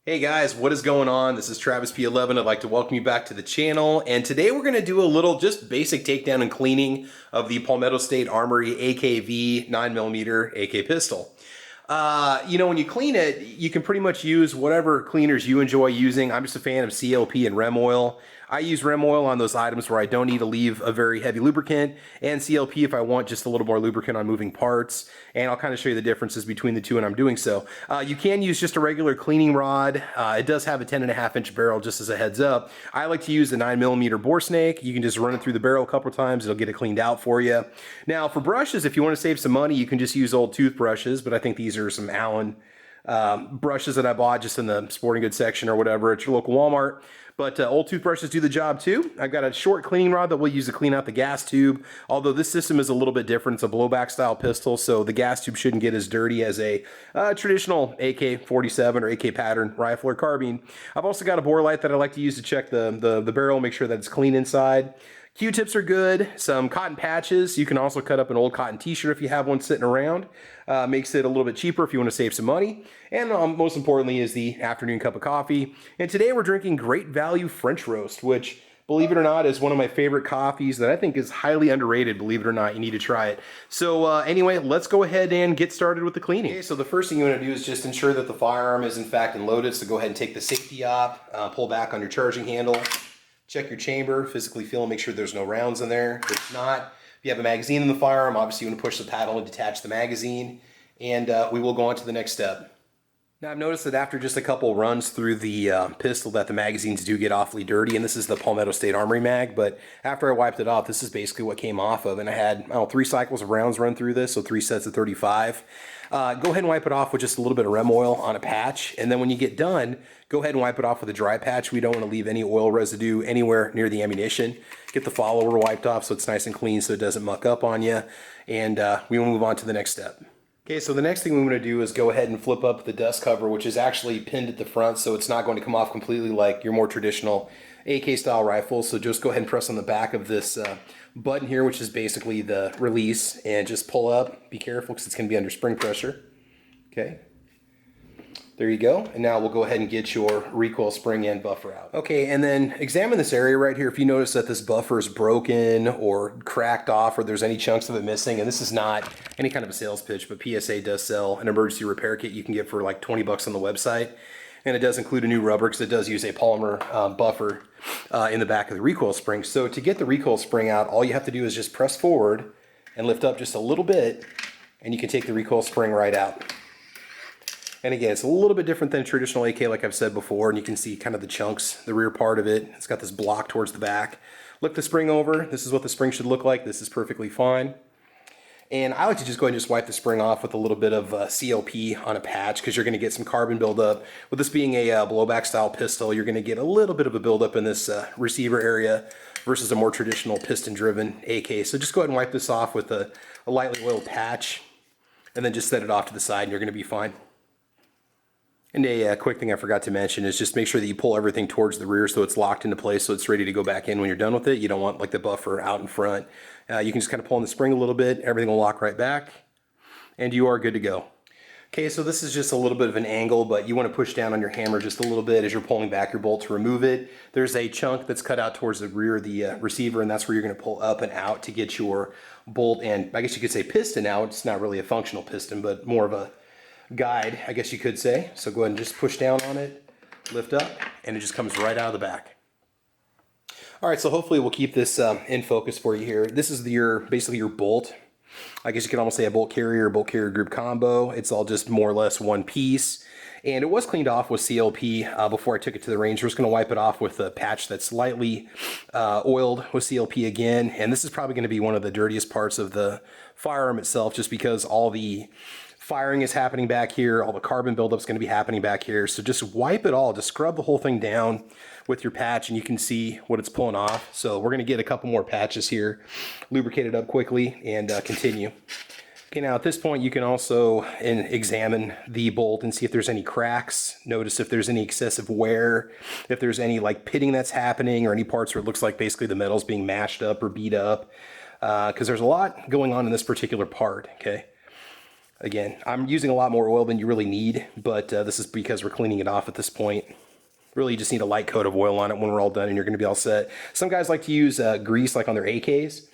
Hey guys, what is going on? This is Travis P11. I'd like to welcome you back to the channel, and today we're going to do a little just basic takedown and cleaning of the Palmetto State Armory AKV 9mm AK pistol. When you clean it, you can pretty much use whatever cleaners you enjoy using. I'm just a fan of CLP and Rem oil. I use Rem oil on those items where I don't need to leave a very heavy lubricant, and CLP if I want just a little more lubricant on moving parts, and I'll kind of show you the differences between the two when I'm doing so. You can use just a regular cleaning rod. It does have a 10.5-inch barrel, just as a heads up. I like to use the 9mm bore snake. You can just run it through the barrel a couple times. It'll get it cleaned out for you. Now for brushes, if you want to save some money, you can just use old toothbrushes, but I think these are some Allen brushes that I bought just in the sporting goods section or whatever at your local Walmart. But old toothbrushes do the job too. I've got a short cleaning rod that we'll use to clean out the gas tube. Although this system is a little bit different. It's a blowback style pistol, so the gas tube shouldn't get as dirty as a traditional AK-47 or AK pattern rifle or carbine. I've also got a bore light that I like to use to check the barrel, make sure that it's clean inside. Q-tips are good, some cotton patches. You can also cut up an old cotton t-shirt if you have one sitting around. Makes it a little bit cheaper if you want to save some money. And most importantly is the afternoon cup of coffee. And today we're drinking Great Value French Roast, which, believe it or not, is one of my favorite coffees that I think is highly underrated. Believe it or not, you need to try it. So anyway, let's go ahead and get started with the cleaning. Okay, so the first thing you want to do is just ensure that the firearm is in fact unloaded. So go ahead and take the safety off, pull back on your charging handle. Check your chamber, physically feel and make sure there's no rounds in there. If not, if you have a magazine in the firearm, obviously you want to push the paddle and detach the magazine, and we will go on to the next step. Now I've noticed that after just a couple runs through the pistol that the magazines do get awfully dirty, and this is the Palmetto State Armory mag, but after I wiped it off, this is basically what came off of, and I had 3 cycles of rounds run through this, so 3 sets of 35. Go ahead and wipe it off with just a little bit of Rem oil on a patch, and then when you get done, go ahead and wipe it off with a dry patch. We don't want to leave any oil residue anywhere near the ammunition. Get the follower wiped off so it's nice and clean so it doesn't muck up on you, and we will move on to the next step. Okay, so the next thing we want to do is go ahead and flip up the dust cover, which is actually pinned at the front, so it's not going to come off completely like your more traditional AK style rifle. So just go ahead and press on the back of this button here, which is basically the release, and just pull up. Be careful because it's going to be under spring pressure. Okay. There you go. And now we'll go ahead and get your recoil spring and buffer out. Okay, and then examine this area right here. If you notice that this buffer is broken or cracked off or there's any chunks of it missing, and this is not any kind of a sales pitch, but PSA does sell an emergency repair kit you can get for like 20 bucks on the website. And it does include a new rubber because it does use a polymer buffer in the back of the recoil spring. So to get the recoil spring out, all you have to do is just press forward and lift up just a little bit, and you can take the recoil spring right out. And again, it's a little bit different than traditional AK, like I've said before, and you can see kind of the chunks, the rear part of it. It's got this block towards the back. Look the spring over. This is what the spring should look like. This is perfectly fine. And I like to just go ahead and just wipe the spring off with a little bit of CLP on a patch because you're going to get some carbon buildup. With this being a blowback style pistol, you're going to get a little bit of a buildup in this receiver area versus a more traditional piston driven AK. So just go ahead and wipe this off with a lightly oiled patch and then just set it off to the side and you're going to be fine. And a quick thing I forgot to mention is just make sure that you pull everything towards the rear so it's locked into place so it's ready to go back in when you're done with it. You don't want like the buffer out in front. You can just kind of pull on the spring a little bit, everything will lock right back, and you are good to go. Okay, so this is just a little bit of an angle, but you want to push down on your hammer just a little bit as you're pulling back your bolt to remove it. There's a chunk that's cut out towards the rear of the receiver, and that's where you're going to pull up and out to get your bolt and I guess you could say piston out. It's not really a functional piston, but more of a guide, I guess you could say. So go ahead and just push down on it, lift up, and it just comes right out of the back. All right, so hopefully we'll keep this in focus for you here. This is basically your bolt. I guess you could almost say a bolt carrier group combo. It's all just more or less one piece. And it was cleaned off with CLP before I took it to the range. We're just going to wipe it off with a patch that's lightly oiled with CLP again. And this is probably going to be one of the dirtiest parts of the firearm itself just because all the firing is happening back here, all the carbon buildup is going to be happening back here. So just wipe it all, just scrub the whole thing down with your patch and you can see what it's pulling off. So we're going to get a couple more patches here, lubricate it up quickly and continue. Okay, now at this point you can also examine the bolt and see if there's any cracks. Notice if there's any excessive wear, if there's any like pitting that's happening or any parts where it looks like basically the metal's being mashed up or beat up because there's a lot going on in this particular part, okay? Again, I'm using a lot more oil than you really need, but this is because we're cleaning it off at this point. Really, you just need a light coat of oil on it when we're all done and you're gonna be all set. Some guys like to use grease like on their AKs.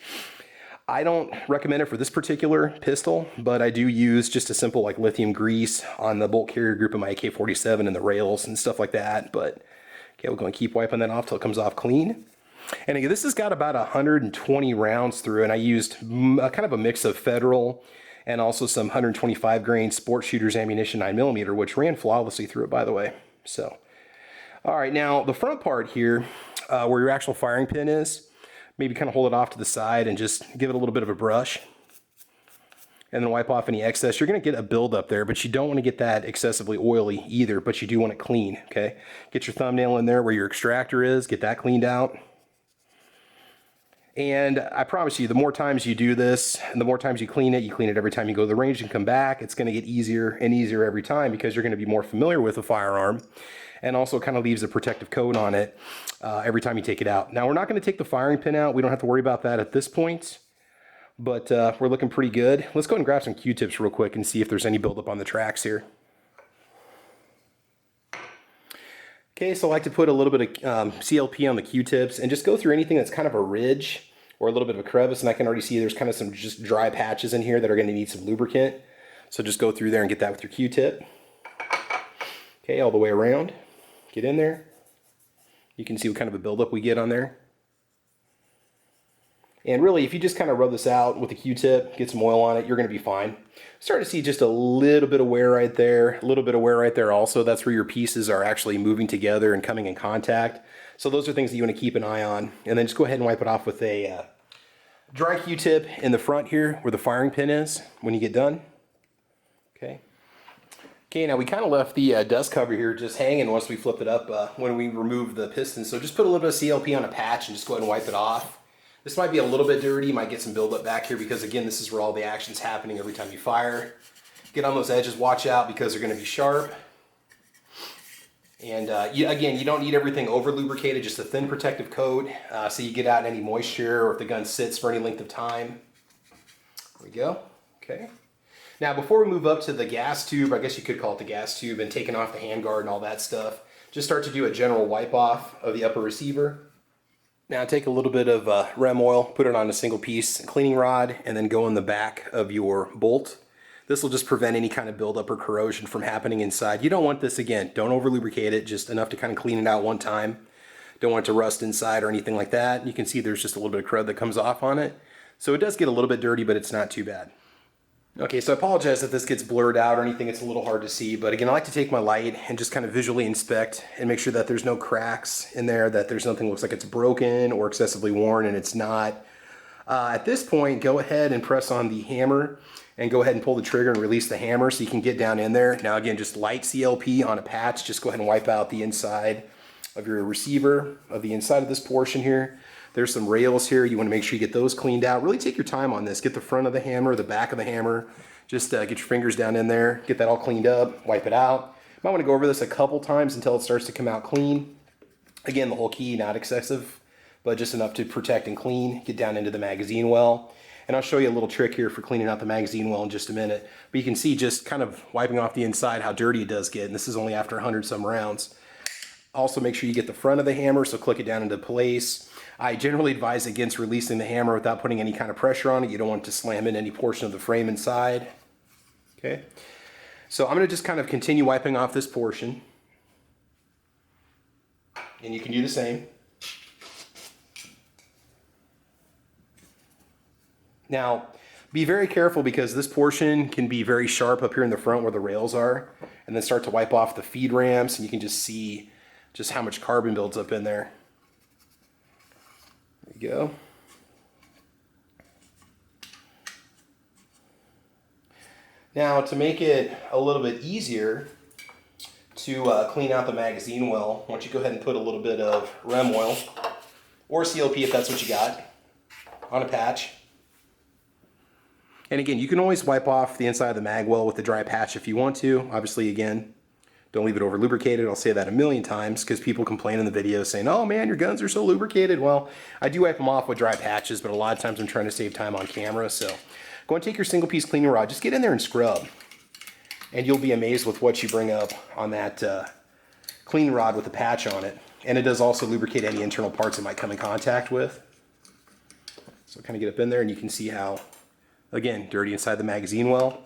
I don't recommend it for this particular pistol, but I do use just a simple like lithium grease on the bolt carrier group of my AK-47 and the rails and stuff like that. But okay, we're going to keep wiping that off till it comes off clean. And again, this has got about 120 rounds through, and I used kind of a mix of Federal and also some 125 grain sport shooters ammunition 9mm, which ran flawlessly through it, by the way. So, all right, now the front part here, where your actual firing pin is, maybe kind of hold it off to the side and just give it a little bit of a brush and then wipe off any excess. You're going to get a buildup there, but you don't want to get that excessively oily either, but you do want it clean, okay? Get your thumbnail in there where your extractor is, get that cleaned out. And I promise you, the more times you do this and the more times you clean it every time you go to the range and come back, it's going to get easier and easier every time because you're going to be more familiar with the firearm, and also kind of leaves a protective coat on it every time you take it out. Now, we're not going to take the firing pin out. We don't have to worry about that at this point, but we're looking pretty good. Let's go ahead and grab some Q-tips real quick and see if there's any buildup on the tracks here. Okay, so I like to put a little bit of CLP on the Q-tips and just go through anything that's kind of a ridge or a little bit of a crevice, and I can already see there's kind of some just dry patches in here that are going to need some lubricant. So just go through there and get that with your Q-tip. Okay, all the way around. Get in there. You can see what kind of a buildup we get on there. And really, if you just kind of rub this out with a Q-tip, get some oil on it, you're going to be fine. Start to see just a little bit of wear right there, a little bit of wear right there also. That's where your pieces are actually moving together and coming in contact. So those are things that you want to keep an eye on. And then just go ahead and wipe it off with a dry Q-tip in the front here where the firing pin is when you get done. Okay. Okay, now we kind of left the dust cover here just hanging once we flip it up when we remove the piston. So just put a little bit of CLP on a patch and just go ahead and wipe it off. This might be a little bit dirty. You might get some buildup back here because, again, this is where all the action's happening every time you fire. Get on those edges, watch out because they're going to be sharp. And again, you don't need everything over lubricated, just a thin protective coat so you get out any moisture or if the gun sits for any length of time. There we go. Okay. Now, before we move up to the gas tube, I guess you could call it the gas tube, and taking off the handguard and all that stuff, just start to do a general wipe off of the upper receiver. Now take a little bit of rem oil, put it on a single piece cleaning rod, and then go in the back of your bolt. This will just prevent any kind of buildup or corrosion from happening inside. You don't want this, again, don't over lubricate it, just enough to kind of clean it out one time. Don't want it to rust inside or anything like that. You can see there's just a little bit of crud that comes off on it. So it does get a little bit dirty, but it's not too bad. Okay, so I apologize if this gets blurred out or anything, it's a little hard to see, but again, I like to take my light and just kind of visually inspect and make sure that there's no cracks in there, that there's nothing that looks like it's broken or excessively worn, and it's not. At this point, go ahead and press on the hammer and go ahead and pull the trigger and release the hammer so you can get down in there. Now again, just light CLP on a patch, just go ahead and wipe out the inside of your receiver, of the inside of this portion here. There's some rails here. You want to make sure you get those cleaned out. Really take your time on this. Get the front of the hammer, the back of the hammer. Just get your fingers down in there. Get that all cleaned up. Wipe it out. You might want to go over this a couple times until it starts to come out clean. Again, the whole key, not excessive, but just enough to protect and clean. Get down into the magazine well. And I'll show you a little trick here for cleaning out the magazine well in just a minute. But you can see just kind of wiping off the inside how dirty it does get. And this is only after 100 some rounds. Also make sure you get the front of the hammer, so click it down into place. I generally advise against releasing the hammer without putting any kind of pressure on it. You don't want it to slam in any portion of the frame inside. Okay, so I'm going to just kind of continue wiping off this portion. And you can do the same. Now, be very careful because this portion can be very sharp up here in the front where the rails are, and then start to wipe off the feed ramps, and you can just see just how much carbon builds up in there. There you go. Now, to make it a little bit easier to clean out the magazine well, why don't you go ahead and put a little bit of rem oil, or CLP if that's what you got, on a patch. And again, you can always wipe off the inside of the mag well with the dry patch if you want to. Obviously, again, don't leave it over lubricated. I'll say that a million times because people complain in the videos saying, oh man, your guns are so lubricated. Well, I do wipe them off with dry patches, but a lot of times I'm trying to save time on camera. So go and take your single piece cleaning rod, just get in there and scrub. And you'll be amazed with what you bring up on that cleaning rod with the patch on it. And it does also lubricate any internal parts it might come in contact with. So kind of get up in there and you can see how, again, dirty inside the magazine well.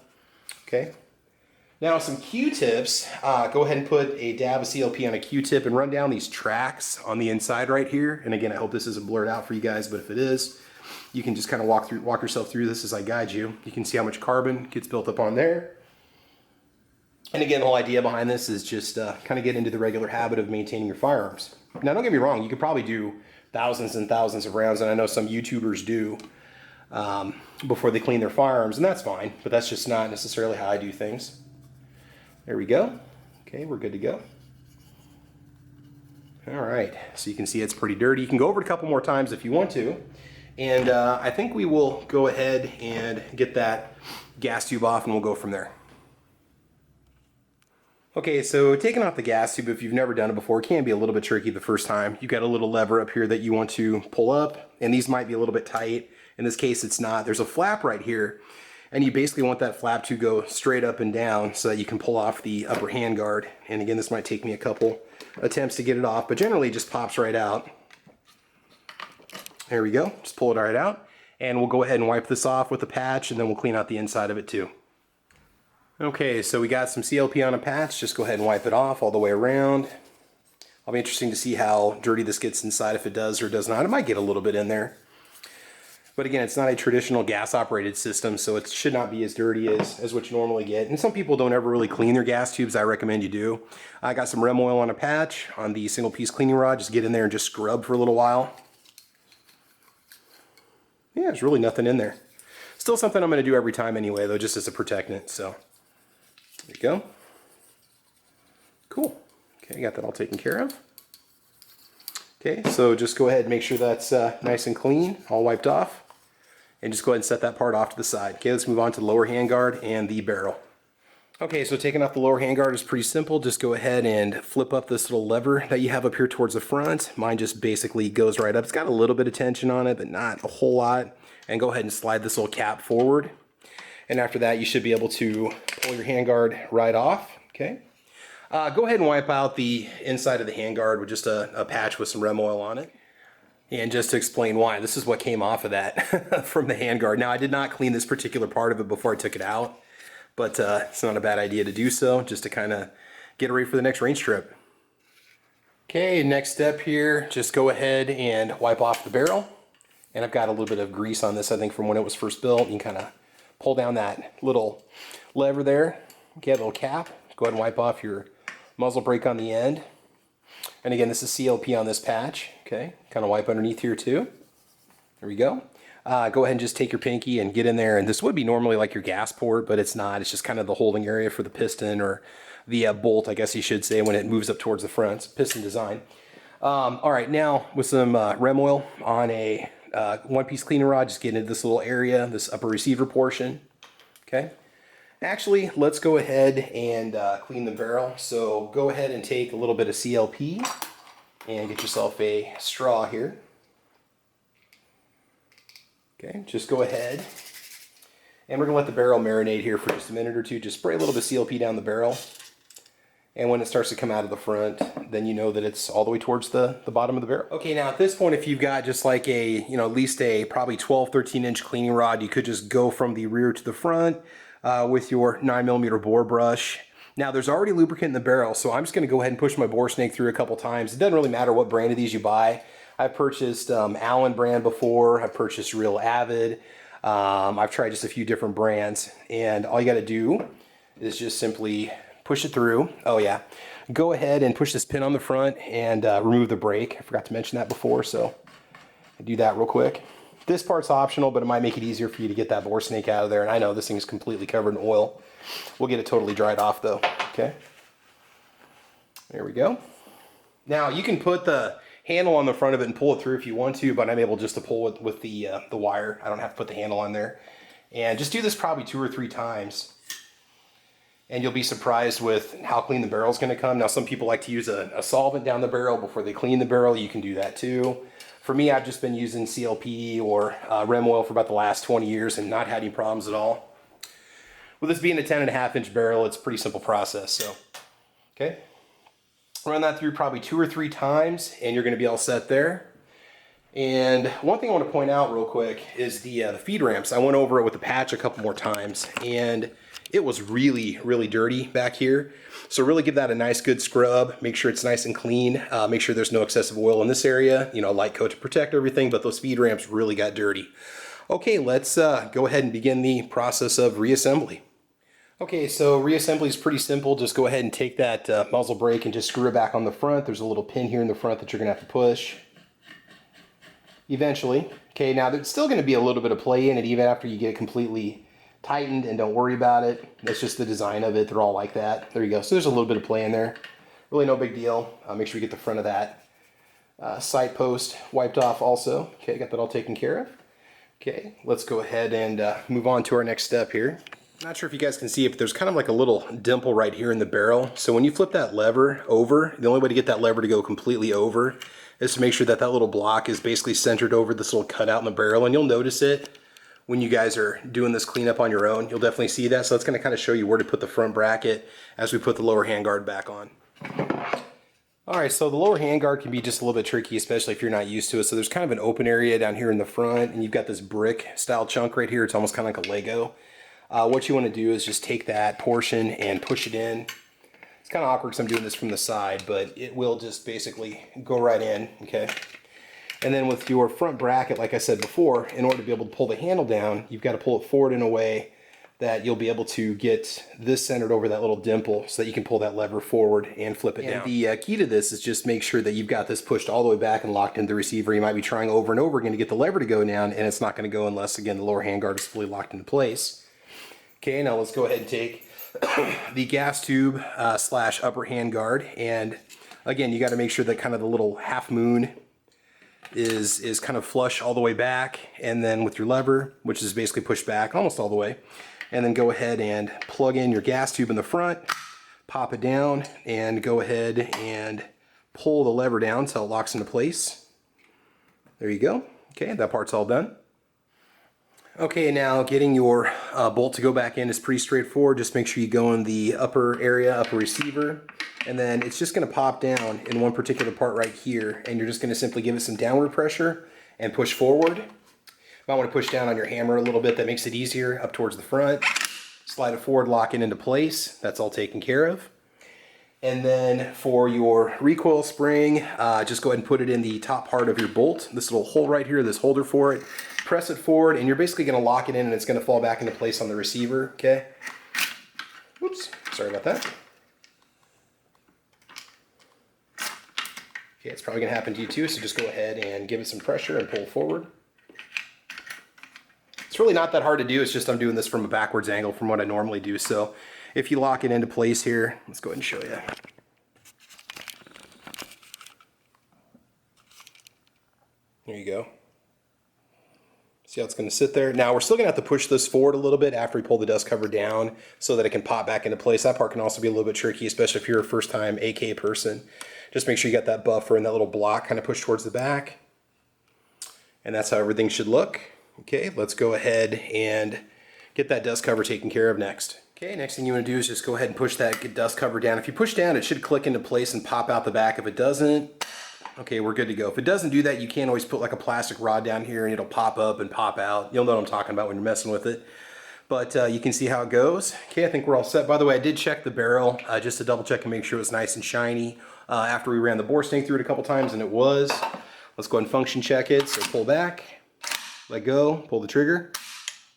Okay. Now some Q-tips, go ahead and put a dab of CLP on a Q-tip and run down these tracks on the inside right here. And again, I hope this isn't blurred out for you guys, but if it is, you can just kind of walk yourself through this as I guide you. You can see how much carbon gets built up on there. And again, the whole idea behind this is just kind of get into the regular habit of maintaining your firearms. Now, don't get me wrong, you could probably do thousands and thousands of rounds, and I know some YouTubers do before they clean their firearms, and that's fine, but that's just not necessarily how I do things. There we go. Okay, we're good to go. All right, so you can see it's pretty dirty. You can go over it a couple more times if you want to, and I think we will go ahead and get that gas tube off, and we'll go from there. Okay, so taking off the gas tube, if you've never done it before, it can be a little bit tricky the first time. You've got a little lever up here that you want to pull up, and these might be a little bit tight. In this case, it's not. There's a flap right here, and you basically want that flap to go straight up and down so that you can pull off the upper handguard. And again, this might take me a couple attempts to get it off, but generally it just pops right out. There we go. Just pull it right out, and we'll go ahead and wipe this off with a patch, and then we'll clean out the inside of it too. Okay, so we got some CLP on a patch. Just go ahead and wipe it off all the way around. It'll be interesting to see how dirty this gets inside, if it does or does not. It might get a little bit in there. But again, it's not a traditional gas-operated system, so it should not be as dirty as what you normally get. And some people don't ever really clean their gas tubes. I recommend you do. I got some Rem oil on a patch on the single-piece cleaning rod. Just get in there and just scrub for a little while. Yeah, there's really nothing in there. Still something I'm going to do every time anyway, though, just as a protectant, so... There you go. Cool. Okay, got that all taken care of. Okay, so just go ahead and make sure that's nice and clean, all wiped off. And just go ahead and set that part off to the side. Okay, let's move on to the lower handguard and the barrel. Okay, so taking off the lower handguard is pretty simple. Just go ahead and flip up this little lever that you have up here towards the front. Mine just basically goes right up. It's got a little bit of tension on it, but not a whole lot. And go ahead and slide this little cap forward. And after that, you should be able to pull your handguard right off, okay? Go ahead and wipe out the inside of the handguard with just a patch with some Rem oil on it. And just to explain why, this is what came off of that from the handguard. Now, I did not clean this particular part of it before I took it out, but it's not a bad idea to do so, just to kind of get ready for the next range trip. Okay, next step here, just go ahead and wipe off the barrel. And I've got a little bit of grease on this, I think, from when it was first built. You can kind of pull down that little lever there, get a little cap, go ahead and wipe off your muzzle brake on the end. And again, this is CLP on this patch, okay? Kind of wipe underneath here too. There we go. Go ahead and just take your pinky and get in there, and this would be normally like your gas port, but it's not. It's just kind of the holding area for the piston, or the bolt, I guess you should say, when it moves up towards the front. It's piston design. All right, now with some Rem oil on a one-piece cleaning rod, just get into this little area, this upper receiver portion, okay? Actually, let's go ahead and clean the barrel. So go ahead and take a little bit of CLP and get yourself a straw here. Okay, just go ahead. And we're gonna let the barrel marinate here for just a minute or two. Just spray a little bit of CLP down the barrel. And when it starts to come out of the front, then you know that it's all the way towards the bottom of the barrel. Okay, now at this point, if you've got just like a, at least a probably 12, 13 inch cleaning rod, you could just go from the rear to the front with your 9mm bore brush. Now there's already lubricant in the barrel, so I'm just gonna go ahead and push my bore snake through a couple times. It doesn't really matter what brand of these you buy. I've purchased Allen brand before, I've purchased Real Avid. I've tried just a few different brands, and all you gotta do is just simply push it through. Oh yeah, go ahead and push this pin on the front and remove the brake. I forgot to mention that before, so I do that real quick. This part's optional, but it might make it easier for you to get that bore snake out of there. And I know this thing is completely covered in oil. We'll get it totally dried off though, okay? There we go. Now you can put the handle on the front of it and pull it through if you want to, but I'm able just to pull it with the wire. I don't have to put the handle on there. And just do this probably 2 or 3 times. and you'll be surprised with how clean the barrel is going to come. Now, some people like to use a solvent down the barrel before they clean the barrel. You can do that too. For me, I've just been using CLP or Rem oil for about the last 20 years and not had any problems at all. With this being a 10.5-inch barrel, it's a pretty simple process. So, okay, run that through probably 2 or 3 times, and you're going to be all set there. And one thing I want to point out real quick is the feed ramps. I went over it with the patch a couple more times, and it was really, really dirty back here. So really give that a nice good scrub. Make sure it's nice and clean. Make sure there's no excessive oil in this area. You know, light coat to protect everything, but those feed ramps really got dirty. Okay, let's go ahead and begin the process of reassembly. Okay, so reassembly is pretty simple. Just go ahead and take that muzzle brake and just screw it back on the front. There's a little pin here in the front that you're gonna have to push eventually. Okay, now there's still gonna be a little bit of play in it even after you get it completely tightened, and don't worry about it. That's just the design of it. They're all like that. There you go. So there's a little bit of play in there. Really no big deal. Make sure you get the front of that sight post wiped off also. Okay, got that all taken care of. Okay, let's go ahead and move on to our next step here. Not sure if you guys can see it, but there's kind of like a little dimple right here in the barrel. So when you flip that lever over, the only way to get that lever to go completely over is to make sure that that little block is basically centered over this little cutout in the barrel. And you'll notice it when you guys are doing this cleanup on your own. You'll definitely see that. So that's going to kind of show you where to put the front bracket as we put the lower handguard back on. All right, so the lower handguard can be just a little bit tricky, especially if you're not used to it. So there's kind of an open area down here in the front, and you've got this brick style chunk right here. It's almost kind of like a Lego. What you want to do is just take that portion and push it in. It's kind of awkward because I'm doing this from the side, but it will just basically go right in, okay? And then with your front bracket, like I said before, in order to be able to pull the handle down, you've got to pull it forward in a way that you'll be able to get this centered over that little dimple so that you can pull that lever forward and flip it down. The key to this is just make sure that you've got this pushed all the way back and locked into the receiver. You might be trying over and over again to get the lever to go down, and it's not going to go unless, again, the lower handguard is fully locked into place. Okay, now let's go ahead and take the gas tube slash upper handguard, and again, you got to make sure that kind of the little half moon is kind of flush all the way back, and then with your lever, which is basically pushed back almost all the way, and then go ahead and plug in your gas tube in the front, pop it down, and go ahead and pull the lever down until it locks into place. There you go. Okay, that part's all done. Okay, now getting your bolt to go back in is pretty straightforward. Just make sure you go in the upper area, upper receiver, and then it's just going to pop down in one particular part right here, and you're just going to simply give it some downward pressure and push forward. You might want to push down on your hammer a little bit. That makes it easier up towards the front. Slide it forward, lock it into place. That's all taken care of. And then for your recoil spring, just go ahead and put it in the top part of your bolt. This little hole right here, this holder for it. Press it forward, and you're basically going to lock it in, and it's going to fall back into place on the receiver, okay? Whoops, sorry about that. Okay, it's probably going to happen to you too, so just go ahead and give it some pressure and pull forward. It's really not that hard to do, it's just I'm doing this from a backwards angle from what I normally do, so if you lock it into place here, let's go ahead and show you. There you go. See how it's going to sit there? Now we're still going to have to push this forward a little bit after we pull the dust cover down so that it can pop back into place. That part can also be a little bit tricky, especially if you're a first time AK person. Just make sure you got that buffer and that little block kind of pushed towards the back. And that's how everything should look. Okay, let's go ahead and get that dust cover taken care of next. Okay, next thing you want to do is just go ahead and push that dust cover down. If you push down, it should click into place and pop out the back. If it doesn't, okay, we're good to go. If it doesn't do that, you can always put like a plastic rod down here and it'll pop up and pop out. You'll know what I'm talking about when you're messing with it. But you can see how it goes. Okay, I think we're all set. By the way, I did check the barrel just to double check and make sure it was nice and shiny after we ran the bore snake through it a couple times, and it was. Let's go ahead and function check it. So pull back, let go, pull the trigger.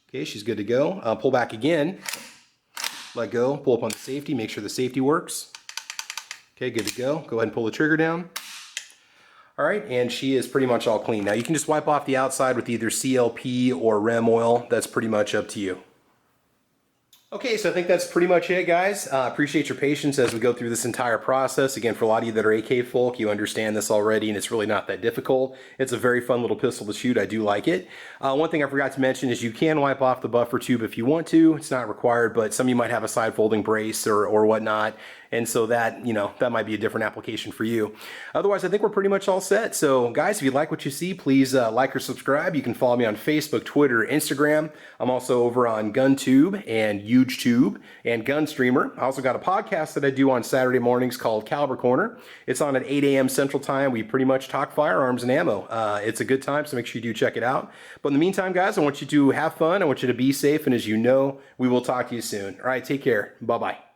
Okay, she's good to go. Pull back again, let go, pull up on the safety, make sure the safety works. Okay, good to go. Go ahead and pull the trigger down. All right, and she is pretty much all clean. Now you can just wipe off the outside with either CLP or Rem oil. That's pretty much up to you. Okay, so I think that's pretty much it, guys. Appreciate your patience as we go through this entire process. Again, for a lot of you that are AK folk, you understand this already, and it's really not that difficult. It's a very fun little pistol to shoot. I do like it. One thing I forgot to mention is you can wipe off the buffer tube if you want to. It's not required, but some of you might have a side folding brace or whatnot. And so that, that might be a different application for you. Otherwise, I think we're pretty much all set. So guys, if you like what you see, please like or subscribe. You can follow me on Facebook, Twitter, Instagram. I'm also over on GunTube and UGEtube and Gunstreamer. I also got a podcast that I do on Saturday mornings called Caliber Corner. It's on at 8 a.m. Central Time. We pretty much talk firearms and ammo. It's a good time, so make sure you do check it out. But in the meantime, guys, I want you to have fun. I want you to be safe. And as you know, we will talk to you soon. All right, take care. Bye-bye.